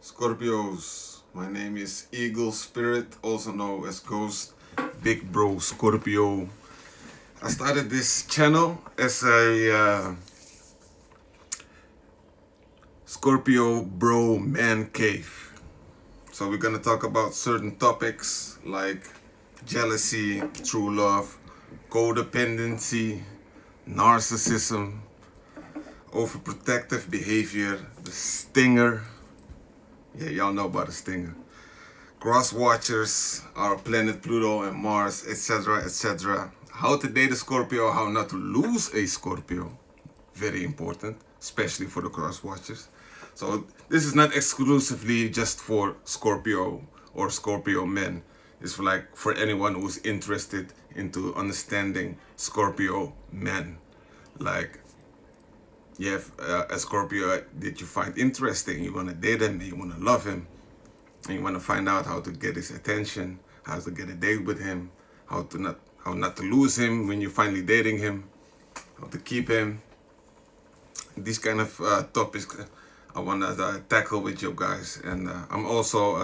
Scorpios, my name is Eagle Spirit, also known as Ghost, Big Bro Scorpio. I started this channel as a Scorpio bro man cave. So we're gonna talk about certain topics like jealousy, true love, codependency, narcissism, overprotective behavior, the stinger. Yeah, y'all know about the stinger. Cross watchers, our planet Pluto and Mars, etc., etc. How to date a Scorpio, how not to lose a Scorpio. Very important, especially for the cross watchers. So this is not exclusively just for Scorpio or Scorpio men. It's for anyone who's interested into understanding Scorpio men. Like, you have a Scorpio that you find interesting, you want to date him, you want to love him, and you want to find out how to get his attention, how to get a date with him, how not to lose him when you're finally dating him, how to keep him. These kind of topics I want to tackle with you guys. And I'm also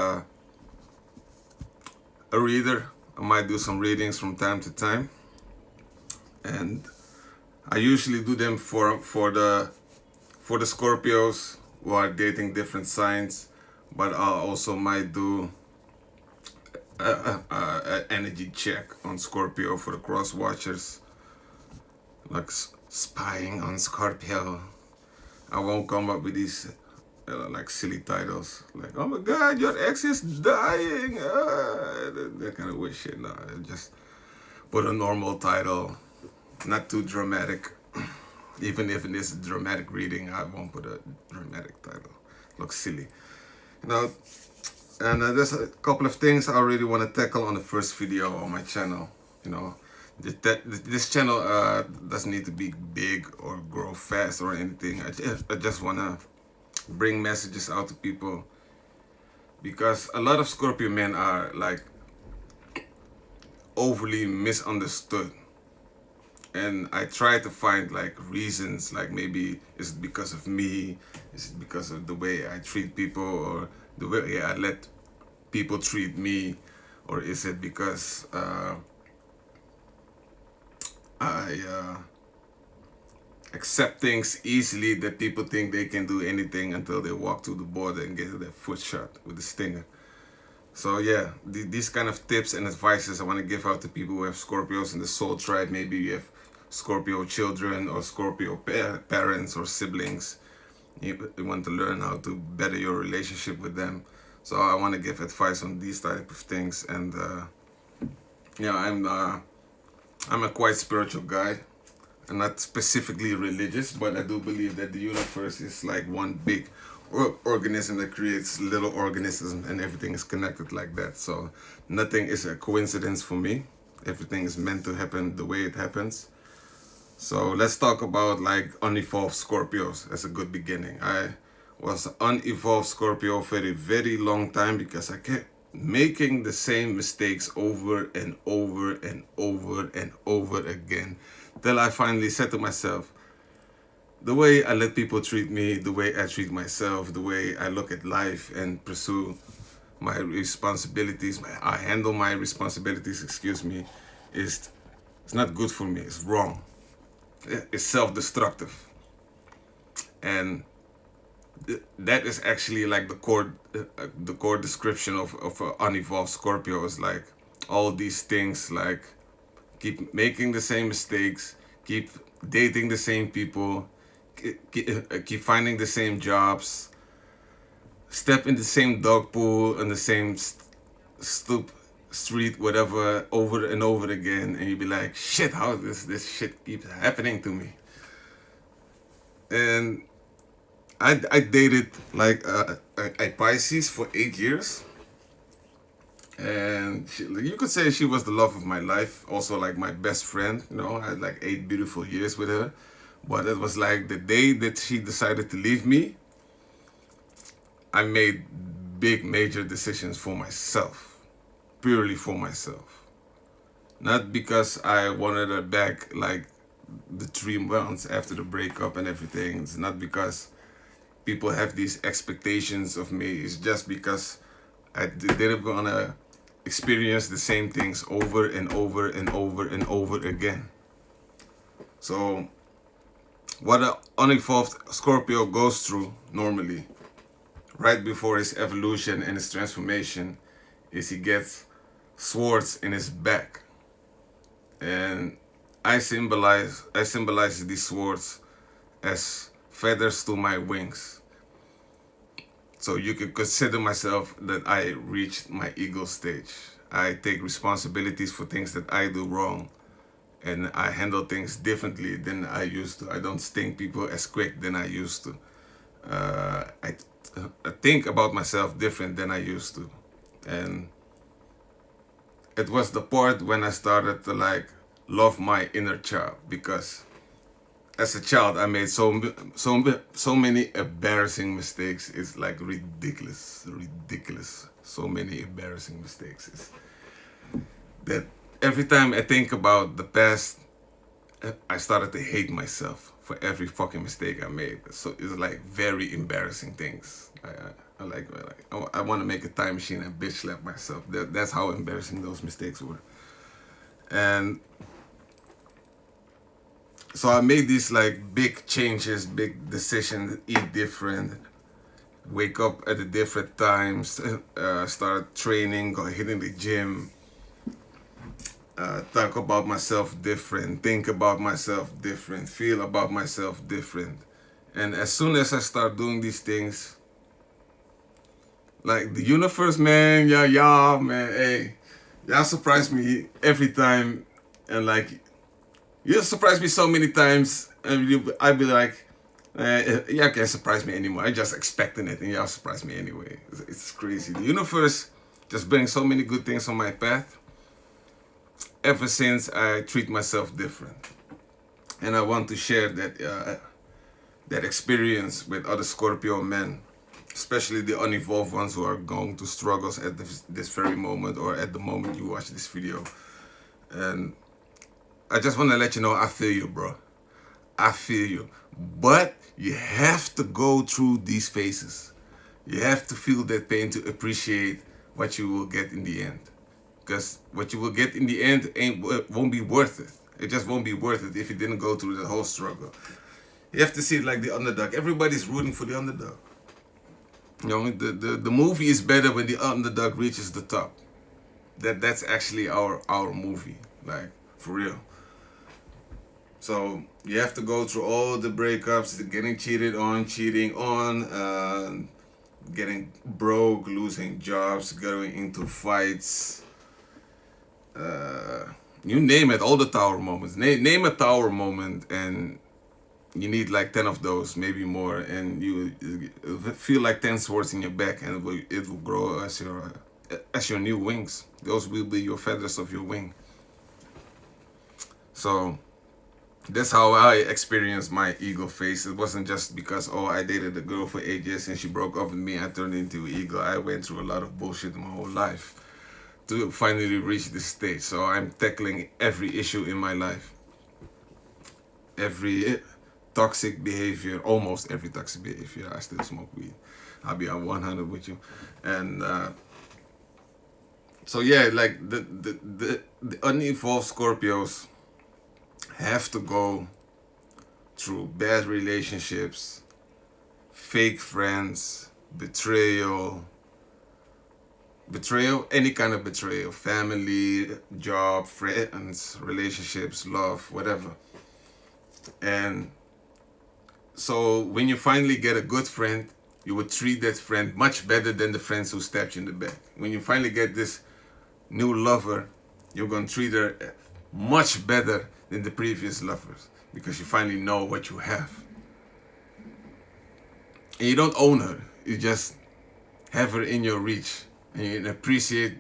a reader. I might do some readings from time to time, and I usually do them for the Scorpios who are dating different signs, but I also might do an energy check on Scorpio for the cross watchers, like spying on Scorpio. I won't come up with these like silly titles like, oh my god, your ex is dying, that kind of weird shit. No, just put a normal title, not too dramatic. Even if it is a dramatic reading, I won't put a dramatic title. Looks silly. And there's a couple of things I really want to tackle on the first video on my channel. This channel doesn't need to be big or grow fast or anything. I just want to bring messages out to people, because a lot of Scorpio men are like overly misunderstood. And I try to find like reasons, like maybe is it because of me? Is it because of the way I treat people, or the way I let people treat me? Or is it because I accept things easily, that people think they can do anything until they walk through the border and get their foot shot with a stinger? So yeah, these kind of tips and advices I want to give out to people who have Scorpios in the soul tribe. Maybe you have Scorpio children or Scorpio parents or siblings. You want to learn how to better your relationship with them. So I want to give advice on these type of things. And yeah, I'm a quite spiritual guy. I'm not specifically religious, but I do believe that the universe is like one big organism that creates little organisms, and everything is connected like that. So nothing is a coincidence for me. Everything is meant to happen the way it happens. So let's talk about like unevolved Scorpios as a good beginning. I was an unevolved Scorpio for a very long time, because I kept making the same mistakes over and over and over and over again, till I finally said to myself, the way I let people treat me, the way I treat myself, the way I look at life and pursue my responsibilities, I handle my responsibilities, is it's not good for me. It's wrong. It's self-destructive. And that is actually like the core description of an unevolved Scorpio. Is like all these things, like keep making the same mistakes, keep dating the same people, keep finding the same jobs, step in the same dog pool, in the same stoop, street, whatever, over and over again, and you'd be like, shit, how this shit keeps happening to me? And I dated like a Pisces for 8 years, and you could say she was the love of my life, also like my best friend. I had like 8 beautiful years with her. But it was like the day that she decided to leave me, I made big major decisions for myself, purely for myself. Not because I wanted her back like the 3 months after the breakup and everything. It's not because people have these expectations of me is just because I didn't want to experience the same things over and over and over and over again. So what an unevolved Scorpio goes through normally, right before his evolution and his transformation, is he gets swords in his back. And I symbolize these swords as feathers to my wings. So you can consider myself that I reached my ego stage. I take responsibilities for things that I do wrong, and I handle things differently than I used to. I don't sting people as quick than I used to. I think about myself different than I used to. And it was the part when I started to like love my inner child, because as a child I made so many embarrassing mistakes. It's like ridiculous. So many embarrassing mistakes. It's that every time I think about the past, I started to hate myself for every fucking mistake I made. So it's like very embarrassing things. I want to make a time machine and bitch slap myself. That's how embarrassing those mistakes were. And so I made these like big changes, big decisions, eat different, wake up at a different times, start training, go hitting the gym, talk about myself different, think about myself different, feel about myself different. And as soon as I start doing these things, like the universe, man, man, hey, y'all surprise me every time. And like, you surprise me so many times, and I'd be like, y'all can't surprise me anymore. I just expecting it, and y'all surprise me anyway. It's crazy. The universe just brings so many good things on my path ever since I treat myself different. And I want to share that experience with other Scorpio men, especially the unevolved ones who are going through struggles at this very moment, or at the moment you watch this video. And I just want to let you know, I feel you, bro. I feel you. But you have to go through these phases. You have to feel that pain to appreciate what you will get in the end. Because what you will get in the end won't be worth it. It just won't be worth it if you didn't go through the whole struggle. You have to see it like the underdog. Everybody's rooting for the underdog. You know, the movie is better when the underdog reaches the top. That's actually our movie, like, for real. So you have to go through all the breakups, getting cheated on, cheating on, getting broke, losing jobs, going into fights. You name it, all the tower moments. Name a tower moment, and you need like 10 of those, maybe more, and you feel like 10 swords in your back, and it will grow as your new wings. Those will be your feathers of your wing. So that's how I experienced my ego phase. It wasn't just because, oh, I dated a girl for 8 years and she broke up with me, I turned into an ego. I went through a lot of bullshit my whole life to finally reach this stage. So I'm tackling every issue in my life. Every toxic behavior, almost every toxic behavior. I still smoke weed. I'll be on 100 with you. And so yeah, like the unevolved Scorpios have to go through bad relationships, fake friends, betrayal, any kind of betrayal, family, job, friends, relationships, love, whatever. And so when you finally get a good friend, you would treat that friend much better than the friends who stabbed you in the back. When you finally get this new lover, you're going to treat her much better than the previous lovers, because you finally know what you have. And you don't own her, you just have her in your reach, and you appreciate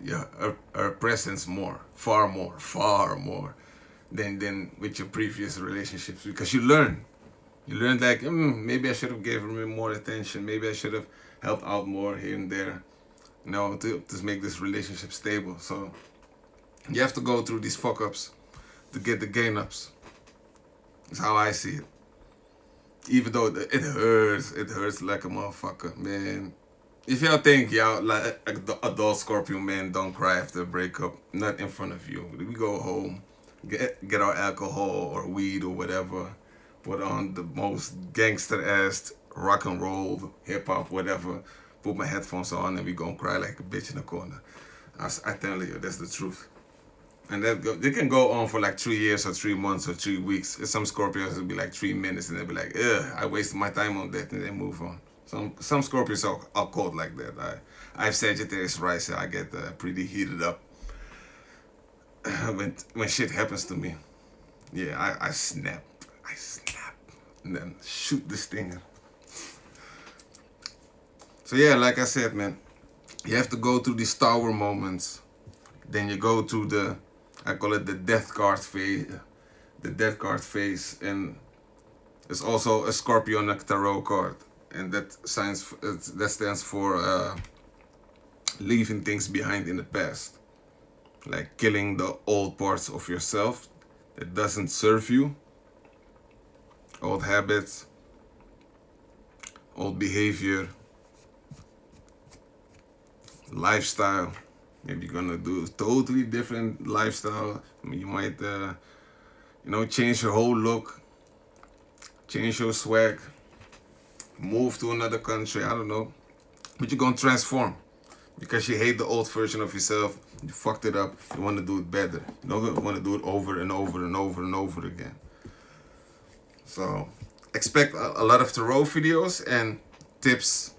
her presence more, far more than with your previous relationships, because you learn like, maybe I should have given her more attention, maybe I should have helped out more here and there, you know, to make this relationship stable. So you have to go through these fuck ups to get the gain ups. That's how I see it. Even though it hurts like a motherfucker, man. If y'all think y'all like adult Scorpio men don't cry after a breakup, not in front of you. We go home, get our alcohol or weed or whatever, put on the most gangster ass rock and roll, hip hop, whatever. Put my headphones on and we gonna cry like a bitch in the corner. I tell you, that's the truth. And they can go on for like 3 years or 3 months or 3 weeks. Some Scorpios will be like 3 minutes and they'll be like, ugh, I wasted my time on that, and they move on. Some Scorpios are cold like that. I have Sagittarius rising. I get pretty heated up when shit happens to me. Yeah, I snap. I snap. And then shoot the stinger. So yeah, like I said, man, you have to go through these tower moments. Then you go through I call it the death card phase. The death card phase. And it's also a Scorpionic tarot card. And that stands for leaving things behind in the past. Like killing the old parts of yourself that doesn't serve you. Old habits. Old behavior. Lifestyle. Maybe you're gonna do a totally different lifestyle. I mean, you might, change your whole look, change your swag, move to another country. I don't know, but you're gonna transform because you hate the old version of yourself. You fucked it up. You want to do it better. You don't want to do it over and over and over and over again. So expect a lot of tarot videos and tips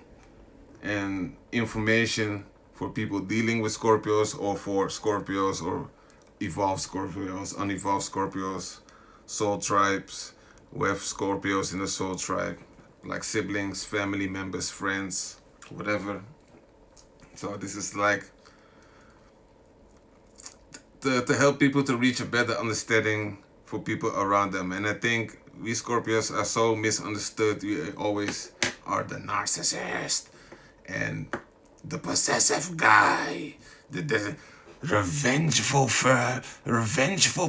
and information for people dealing with Scorpios, or for Scorpios or evolved Scorpios, unevolved Scorpios, soul tribes, who have Scorpios in the soul tribe, like siblings, family members, friends, whatever. So this is like to help people to reach a better understanding for people around them. And I think we Scorpios are so misunderstood. We always are the narcissist and the possessive guy, the revengeful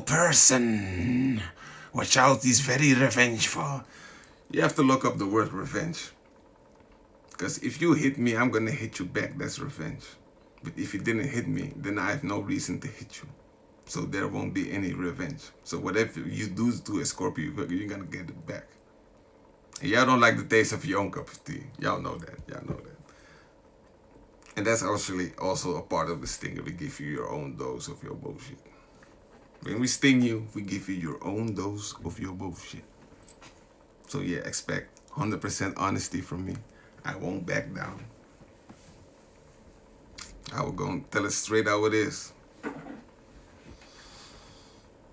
person. Watch out, he's very revengeful. You have to look up the word revenge. Because if you hit me, I'm gonna hit you back. That's revenge. But if you didn't hit me, then I have no reason to hit you. So there won't be any revenge. So whatever you do to a Scorpio, you're gonna get it back. And y'all don't like the taste of your own cup of tea. Y'all know that. Y'all know that. And that's actually also a part of the stinger. We give you your own dose of your bullshit. When we sting you, we give you your own dose of your bullshit. So yeah, expect 100% honesty from me. I won't back down. I will go and tell it straight how it is.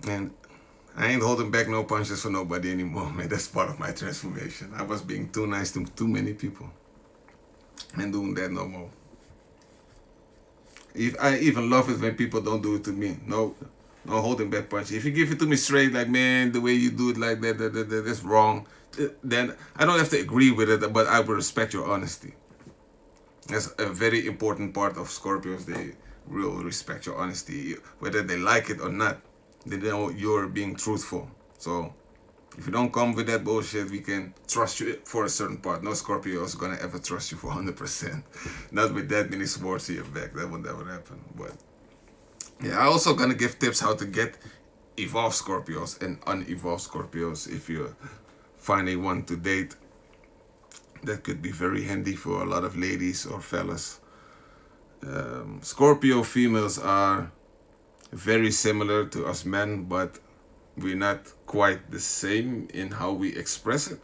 And I ain't holding back no punches for nobody anymore, man. That's part of my transformation. I was being too nice to too many people. I ain't doing that no more. I even love it when people don't do it to me. No holding back punch. If you give it to me straight, like, man, the way you do it like that's wrong, then I don't have to agree with it, but I will respect your honesty. That's a very important part of Scorpios. They will respect your honesty, whether they like it or not. They know you're being truthful. So if you don't come with that bullshit, we can trust you for a certain part. No Scorpio is gonna ever trust you for 100%. Not with that many swords to your back. That would never happen. But yeah, I also gonna give tips how to get evolved Scorpios and unevolved Scorpios if you're finding one to date. That could be very handy for a lot of ladies or fellas. Scorpio females are very similar to us men, but we're not quite the same in how we express it,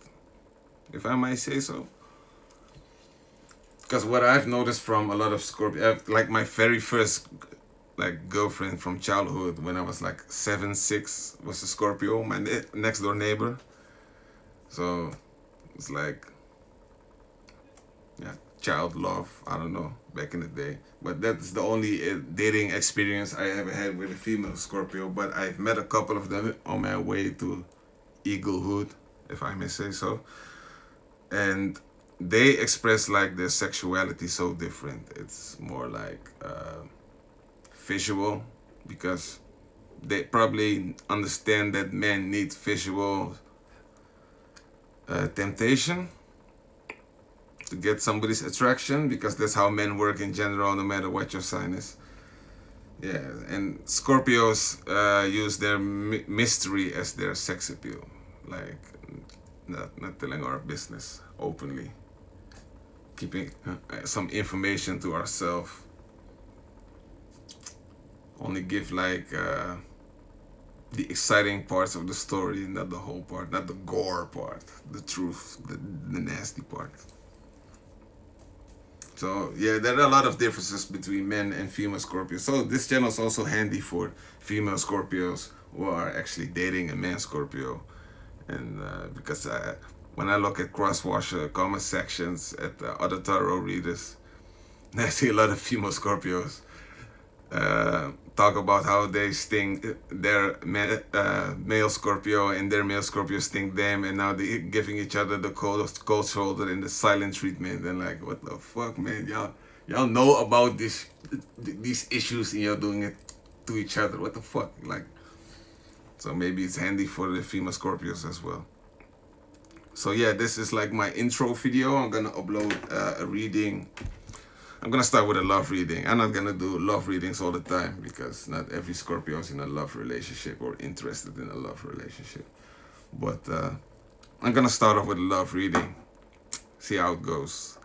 if I might say so. Because what I've noticed from a lot of Scorpio, like my very first girlfriend from childhood, when I was like 7, 6, was a Scorpio, my next door neighbor. So it's like, yeah, child love, I don't know, back in the day. But that's the only dating experience I ever had with a female Scorpio. But I've met a couple of them on my way to eaglehood, if I may say so. And they express like their sexuality so different. It's more like visual, because they probably understand that men need visual temptation to get somebody's attraction, because that's how men work in general, no matter what your sign is. Yeah, and Scorpios use their mystery as their sex appeal, like not telling our business openly, keeping some information to ourselves. Only give like the exciting parts of the story, not the whole part, not the gore part, the truth, the nasty part. So yeah, there are a lot of differences between men and female Scorpios. So this channel is also handy for female Scorpios who are actually dating a man Scorpio. And because when I look at crosswatch comment sections at other tarot readers, I see a lot of female Scorpios talk about how they sting their male Scorpio and their male Scorpio sting them, and now they're giving each other the cold shoulder and the silent treatment. And like, what the fuck, man? Y'all know about these issues and you're doing it to each other. What the fuck? Like, so maybe it's handy for the female Scorpios as well. So yeah, this is like my intro video. I'm gonna upload a reading. I'm gonna start with a love reading. I'm not gonna do love readings all the time because not every Scorpio is in a love relationship or interested in a love relationship. But I'm gonna start off with a love reading, see how it goes.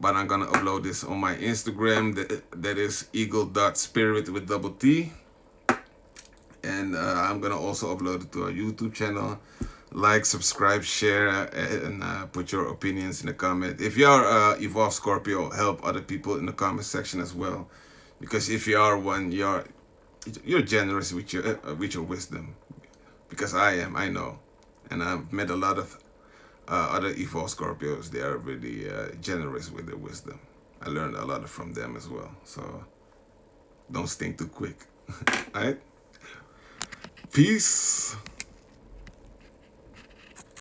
But I'm gonna upload this on my Instagram. That is eagle.spirit with double T. And I'm gonna also upload it to our YouTube channel. Like, subscribe, share, and put your opinions in the comment. If you are evolved Scorpio, help other people in the comment section as well, because if you are one, you're generous with your wisdom, because I am, I know, and I've met a lot of other evolved Scorpios. They are really generous with their wisdom. I learned a lot from them as well. So don't think too quick. All right, peace.